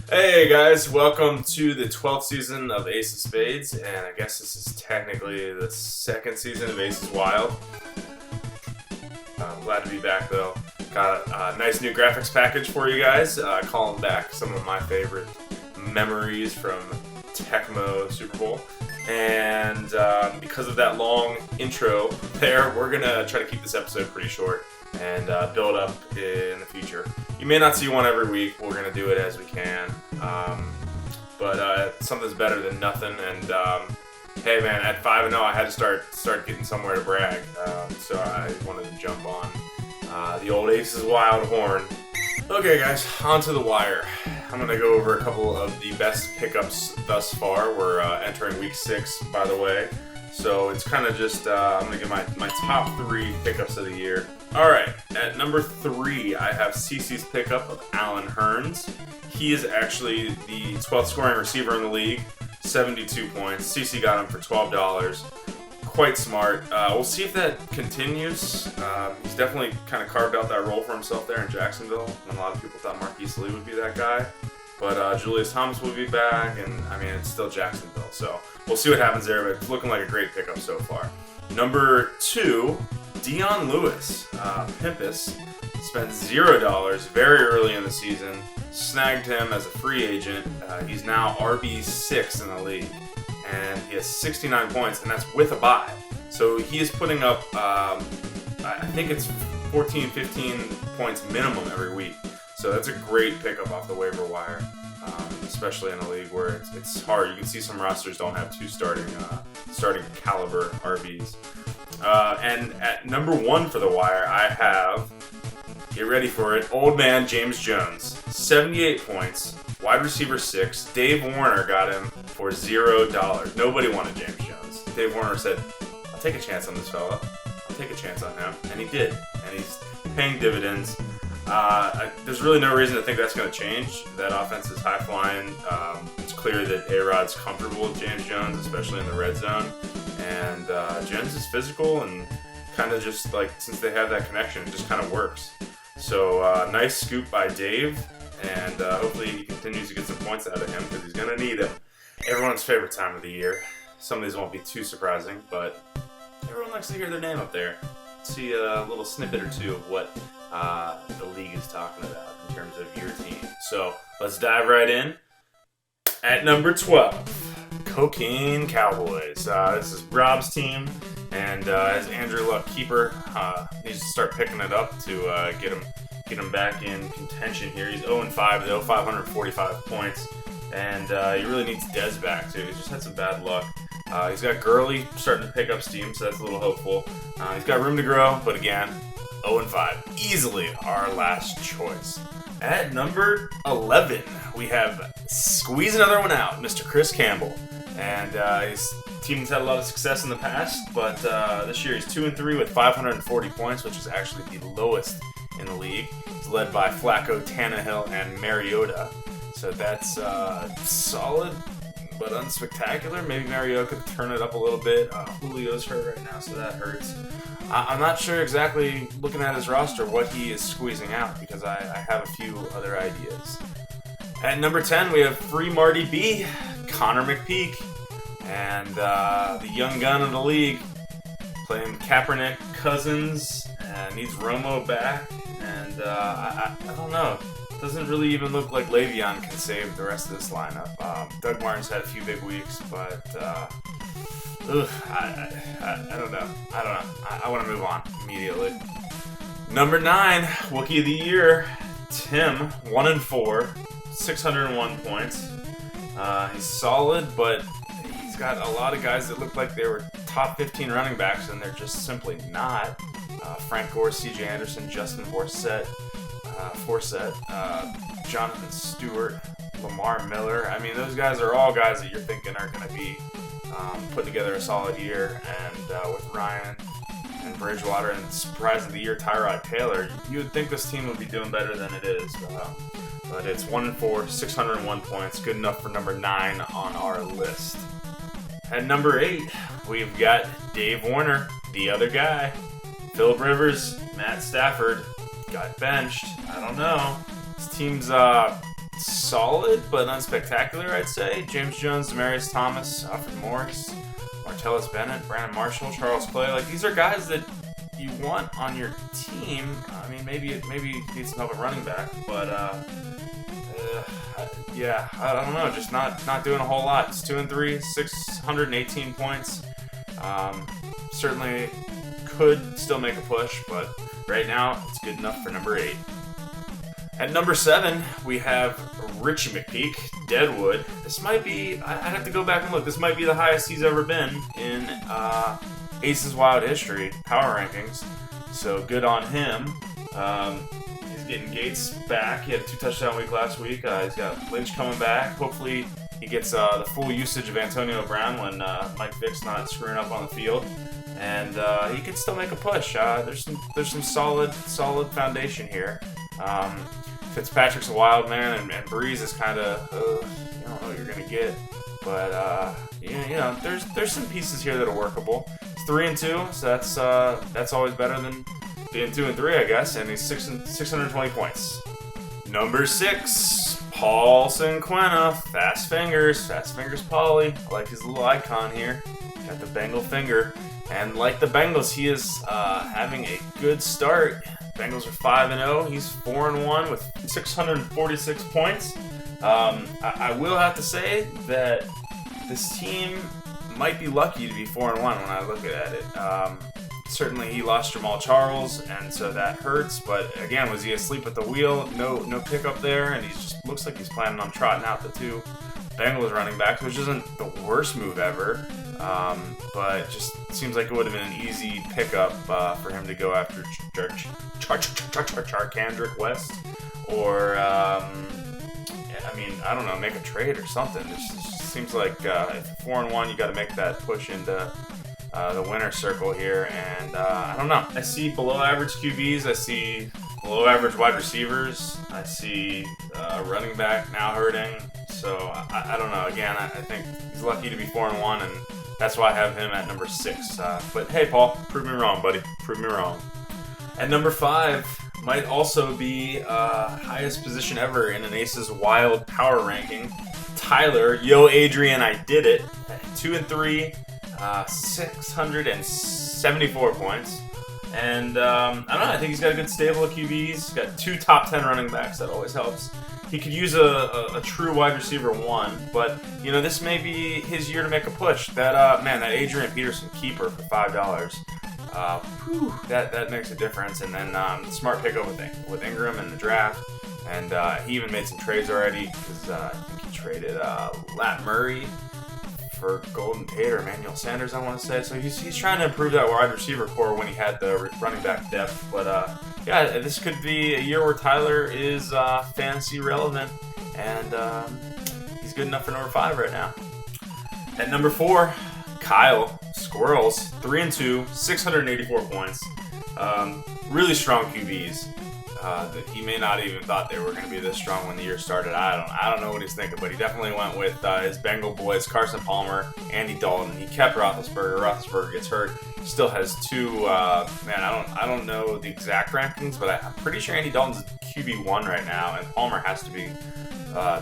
Hey guys, welcome to the 12th season of Ace of Spades, and I guess this is technically the second season of Aces Wild. I'm glad to be back though. Got a nice new graphics package for you guys, calling back some of my favorite memories from Tecmo Super Bowl. And because of that long intro there, we're going to try to keep this episode pretty short and build up in the future. You may not see one every week. We're going to do it as we can. But something's better than nothing. And hey, man, at 5-0, I had to start getting somewhere to brag. So I wanted to jump on the old Aces Wild horn. Okay, guys, on to the wire. I'm going to go over a couple of the best pickups thus far. We're entering week 6, by the way. So it's kind of just, I'm going to give my top 3 pickups of the year. All right, at number 3, I have CC's pickup of Alan Hearns. He is actually the 12th scoring receiver in the league, 72 points. CC got him for $12. Quite smart. We'll see if that continues. He's definitely kind of carved out that role for himself there in Jacksonville, when a lot of people thought Marquise Lee would be that guy. But Julius Thomas will be back, and I mean, it's still Jacksonville, so we'll see what happens there, but it's looking like a great pickup so far. Number 2, Dion Lewis. Pimpus spent $0 very early in the season, snagged him as a free agent. He's now RB6 in the league, and he has 69 points, and that's with a bye. So he is putting up, I think it's 14, 15 points minimum every week. So that's a great pickup off the waiver wire, especially in a league where it's hard. You can see some rosters don't have 2 starting caliber RBs. And at number 1 for the wire, I have, get ready for it, old man James Jones, 78 points, wide receiver 6. Dave Warner got him for $0. Nobody wanted James Jones. Dave Warner said, "I'll take a chance on this fella. I'll take a chance on him," and he did. And he's paying dividends. There's really no reason to think that's going to change. That offense is high flying. It's clear that A-Rod's comfortable with James Jones, especially in the red zone. And Jones is physical and kind of just like, since they have that connection, it just kind of works. So nice scoop by Dave, and hopefully he continues to get some points out of him because he's going to need them. Everyone's favorite time of the year. Some of these won't be too surprising, but everyone likes to hear their name up there. See a little snippet or two of what the league is talking about in terms of your team. So let's dive right in. At number 12, Cocaine Cowboys. This is Rob's team, and as Andrew Luck keeper, needs to start picking it up to get him back in contention here. He's 0-5 though, 545 points, and he really needs Dez back too. He's just had some bad luck. He's got Gurley starting to pick up steam, so that's a little hopeful. He's got room to grow, but again, 0-5. Easily our last choice. At number 11, we have squeeze another one out, Mr. Chris Campbell. And his team's had a lot of success in the past, but this year he's 2-3 with 540 points, which is actually the lowest in the league. He's led by Flacco, Tannehill, and Mariota. So that's solid, but unspectacular. Maybe Mariota could turn it up a little bit. Julio's hurt right now, so that hurts. I'm not sure exactly, looking at his roster, what he is squeezing out, because I have a few other ideas. At number 10, we have Free Marty B, Connor McPeak, and the young gun of the league, playing Kaepernick, Cousins, and needs Romo back, and I don't know. Doesn't really even look like Le'Veon can save the rest of this lineup. Doug Martin's had a few big weeks, but I don't know. I want to move on immediately. Number 9, Wookie of the Year, Tim, 1-4, 601 points. He's solid, but he's got a lot of guys that look like they were top 15 running backs, and they're just simply not. Frank Gore, C.J. Anderson, Justin Forsett, Jonathan Stewart, Lamar Miller. I mean, those guys are all guys that you're thinking are going to be putting together a solid year. And with Ryan and Bridgewater and surprise of the year, Tyrod Taylor, you would think this team would be doing better than it is. But it's 1-4, 601 points, good enough for number 9 on our list. At number 8, we've got Dave Warner, the other guy. Phillip Rivers, Matt Stafford got benched. I don't know. His team's solid but unspectacular, I'd say. James Jones, Demaryius Thomas, Alfred Morris, Martellus Bennett, Brandon Marshall, Charles Clay. Like, these are guys that you want on your team. I mean, maybe you need some help at running back, but yeah, I don't know. Just not doing a whole lot. It's 2-3, 618 points. Certainly could still make a push, but right now it's good enough for number 8. At number 7, we have Richie McPeak, Deadwood. This might be, I'd have to go back and look, this might be the highest he's ever been in Aces Wild history, power rankings. So good on him. He's getting Gates back. He had a 2-touchdown week last week. He's got Lynch coming back. Hopefully he gets the full usage of Antonio Brown when Mike Vick's not screwing up on the field. And he can still make a push. There's some solid foundation here. Fitzpatrick's a wild man, and Breeze is kind of you don't know what you're gonna get, but there's some pieces here that are workable. It's 3-2, so that's always better than being 2-3, I guess. And he's 620 points. Number 6, Paul Sinquena, Fast Fingers Paulie. I like his little icon here. Got the Bengal finger, and like the Bengals, he is having a good start. Bengals are 5-0. He's 4-1 with 646 points. I will have to say that this team might be lucky to be 4-1 when I look at it. Certainly, he lost Jamal Charles, and so that hurts. But again, was he asleep at the wheel? No pickup there, and he just looks like he's planning on trotting out the 2 Bengals running backs, which isn't the worst move ever. But just seems like it would have been an easy pickup for him to go after Charkandrick West, or I don't know, make a trade or something. It just seems like if you're 4-1, you got to make that push into the winner's circle here, and I don't know. I see below average QBs. I see below average wide receivers. I see running back now hurting. So I don't know. Again, I think he's lucky to be 4-1, and that's why I have him at number 6. But hey, Paul, prove me wrong, buddy. Prove me wrong. At number 5 might also be highest position ever in an Aces Wild power ranking. Tyler, yo Adrian, I did it. 2-3, 674 points. And I don't know. I think he's got a good stable of QBs. He's got 2 top 10 running backs. That always helps. He could use a true wide receiver 1, but this may be his year to make a push. That Adrian Peterson keeper for $5, that makes a difference. And then smart pickup with Ingram in the draft, and he even made some trades already because I think he traded Lat Murray for Golden Tate or Emmanuel Sanders, I want to say. So he's trying to improve that wide receiver core when he had the running back depth. But yeah, this could be a year where Tyler is fantasy relevant, and he's good enough for number 5 right now. At number 4, Kyle Squirrels, 3-2, 684 points. Really strong QBs. That he may not even thought they were going to be this strong when the year started. I don't know what he's thinking, but he definitely went with his Bengal boys, Carson Palmer, Andy Dalton. He kept Roethlisberger. Roethlisberger gets hurt. Still has 2. I don't know the exact rankings, but I'm pretty sure Andy Dalton's QB1 right now, and Palmer has to be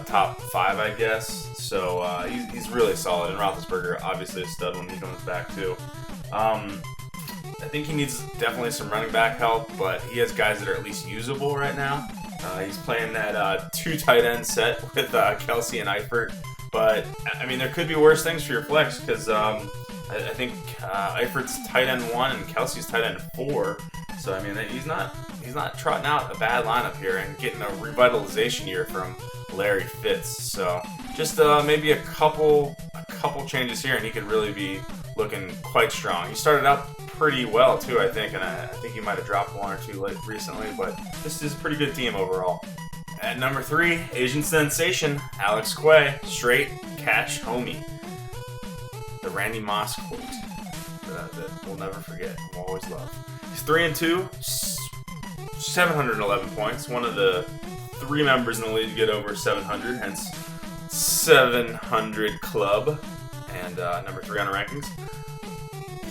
top 5, I guess. So he's really solid, and Roethlisberger obviously a stud when he comes back too. I think he needs definitely some running back help, but he has guys that are at least usable right now. He's playing that 2 tight end set with Kelsey and Eifert. But, I mean, there could be worse things for your flex because I think Eifert's tight end 1 and Kelsey's tight end 4. So, I mean, he's not trotting out a bad lineup here and getting a revitalization year from Larry Fitz. So, just maybe a couple changes here, and he could really be looking quite strong. He started out pretty well too, I think, and I think he might have dropped 1 or 2 recently, but this is a pretty good team overall. At number 3, Asian sensation Alex Quay, straight cash homie. The Randy Moss quote that we'll never forget, we'll always love. He's 3-2, 711 points, one of the 3 members in the league to get over 700, hence 700 club, and number 3 on the rankings.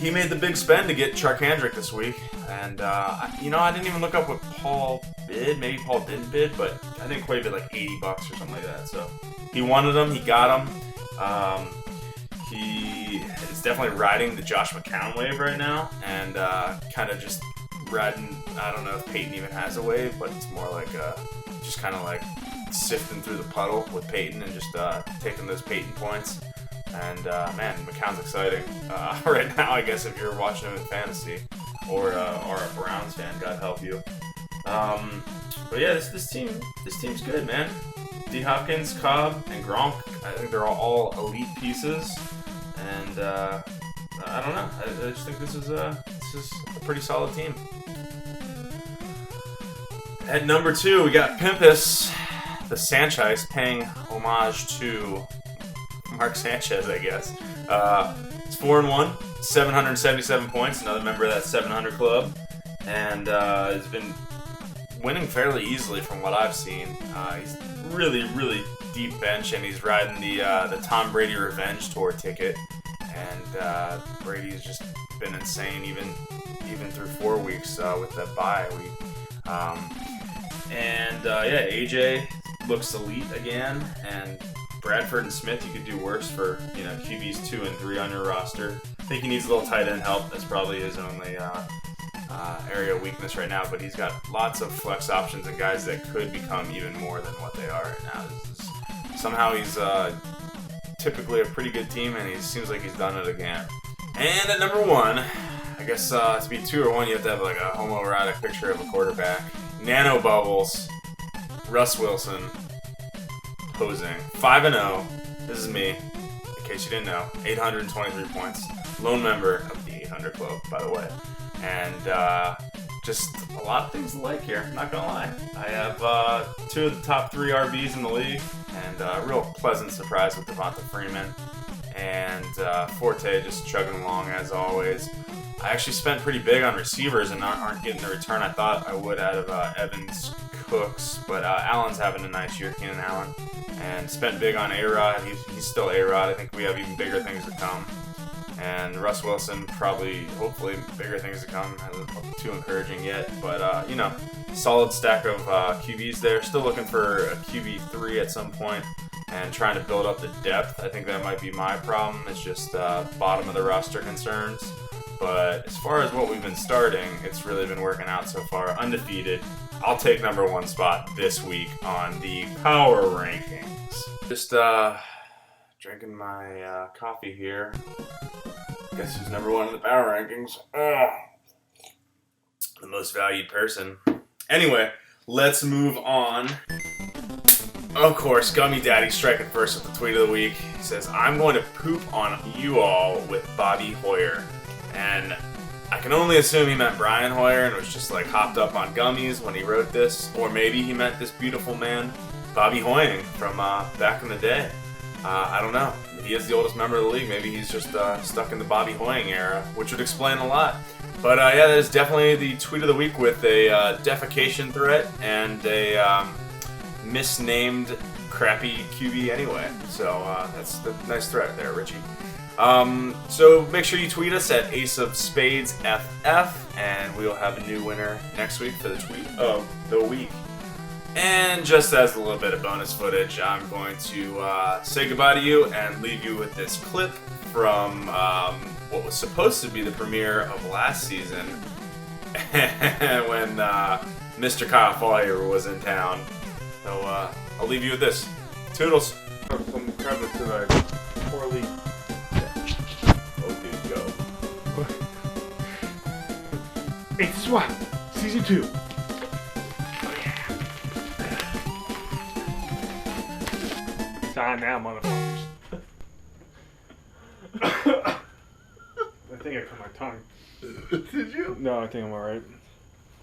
he made the big spend to get Charkandrick this week. And, you know, I didn't even look up what Paul bid. Maybe Paul didn't bid, but I think Quay bid like $80 or something like that. So he wanted him. He got him. He is definitely riding the Josh McCown wave right now. And kind of just riding, I don't know if Peyton even has a wave, but it's more like just kind of like sifting through the puddle with Peyton and just taking those Peyton points. And man, McCown's exciting right now. I guess if you're watching him in fantasy or a Browns fan, God help you. But yeah, this team's good, man. D Hopkins, Cobb, and Gronk. I think they're all elite pieces. And I don't know. I just think this is a pretty solid team. At number 2, we got Pimpus, the Sanchez, paying homage to Mark Sanchez, I guess. It's 4-1, 777 points, another member of that 700 club, and has been winning fairly easily from what I've seen. He's really, really deep bench, and he's riding the Tom Brady Revenge Tour ticket, and Brady's just been insane, even through 4 weeks with that bye week. Yeah, AJ looks elite again, and Bradford and Smith, you could do worse for, you know, QBs 2 and 3 on your roster. I think he needs a little tight end help. That's probably his only area of weakness right now, but he's got lots of flex options and guys that could become even more than what they are right now. Somehow he's typically a pretty good team, and he seems like he's done it again. And at number 1, I guess to be 2 or 1, you have to have like a homoerotic picture of a quarterback. Nano Bubbles, Russ Wilson, posing 5-0. This is me, in case you didn't know. 823 points. Lone member of the 800 Club, by the way. And just a lot of things to like here, not gonna lie. I have 2 of the top 3 RBs in the league, and a real pleasant surprise with Devonta Freeman. And Forte just chugging along as always. I actually spent pretty big on receivers and aren't getting the return I thought I would out of Evans, Cooks, but Allen's having a nice year, Keenan Allen, and spent big on A-Rod. He's still A-Rod. I think we have even bigger things to come. And Russ Wilson, probably, hopefully, bigger things to come. Hasn't looked too encouraging yet, but you know, solid stack of QBs there. Still looking for a QB3 at some point and trying to build up the depth. I think that might be my problem. It's just bottom of the roster concerns. But as far as what we've been starting, it's really been working out so far. Undefeated. I'll take number 1 spot this week on the power rankings. Just drinking my coffee here. Guess who's number 1 in the power rankings? The most valued person. Anyway, let's move on. Of course, Gummy Daddy striking first with the tweet of the week. He says, "I'm going to poop on you all with Bobby Hoyer." And I can only assume he meant Brian Hoyer and was just like hopped up on gummies when he wrote this. Or maybe he meant this beautiful man, Bobby Hoying, from back in the day. I don't know. He is the oldest member of the league. Maybe he's just stuck in the Bobby Hoying era, which would explain a lot. But yeah, that is definitely the tweet of the week with a defecation threat and a misnamed crappy QB anyway. So that's the nice threat there, Richie. So make sure you tweet us at Ace of Spades FF, and we'll have a new winner next week for the tweet of the week. And just as a little bit of bonus footage, I'm going to say goodbye to you and leave you with this clip from what was supposed to be the premiere of last season when Mr. Kyle Fowler was in town. So I'll leave you with this. Toodles. Some credit to the poorly. It's SWAT, Season 2. Oh yeah. Time now, motherfuckers. I think I cut my tongue. Did you? No, I think I'm alright.